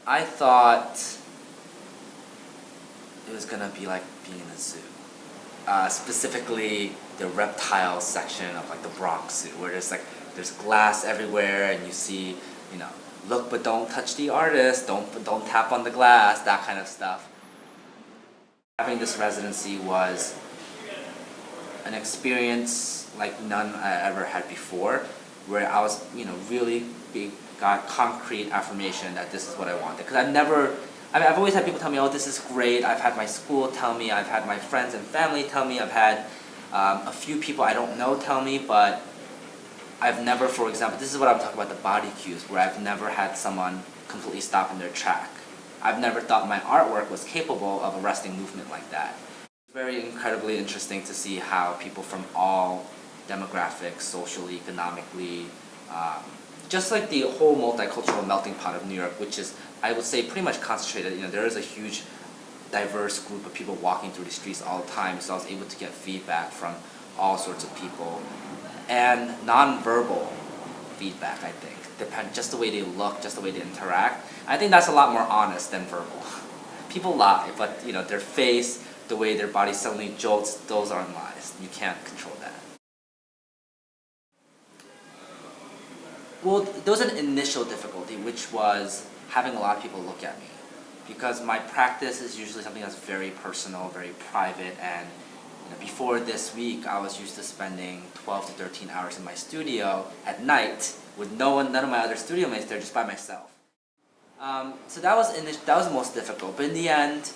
I thought it was gonna be like being in a zoo. Specifically the reptile section of like the Bronx Zoo, where there's glass everywhere, and you see, look but don't touch the artist, don't tap on the glass, that kind of stuff. Having this residency was an experience like none I ever had before, where I was, really got concrete affirmation that this is what I wanted. Because I've always had people tell me, oh, this is great. I've had my school tell me, I've had my friends and family tell me, I've had a few people I don't know tell me, but I've never, for example, this is what I'm talking about, the body cues, where I've never had someone completely stop in their track. I've never thought my artwork was capable of arresting movement like that. It's very incredibly interesting to see how people from all demographics, socially, economically, just like the whole multicultural melting pot of New York, which is, I would say, pretty much concentrated. There is a huge, diverse group of people walking through the streets all the time, so I was able to get feedback from all sorts of people. And nonverbal feedback, I think. Just the way they look, just the way they interact. I think that's a lot more honest than verbal. People lie, but their face, the way their body suddenly jolts, those aren't lies. You can't control that. Well, there was an initial difficulty, which was having a lot of people look at me. Because my practice is usually something that's very personal, very private, and before this week, I was used to spending 12 to 13 hours in my studio at night with none of my other studio mates there, just by myself. So that was the most difficult, but in the end,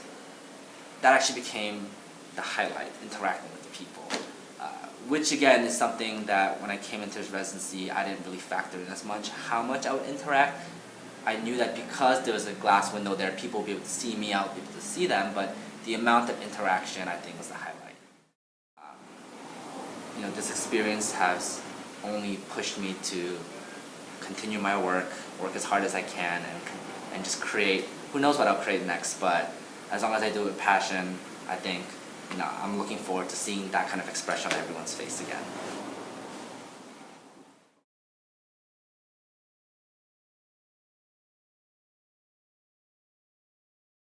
that actually became the highlight, interacting with the people. Which again is something that when I came into this residency, I didn't really factor in as much how much I would interact. I knew that because there was a glass window there, people would be able to see me, I would be able to see them, but the amount of interaction, I think, was the highlight. This experience has only pushed me to continue my work as hard as I can, and just create. Who knows what I'll create next, but as long as I do it with passion, I think I'm looking forward to seeing that kind of expression on everyone's face again.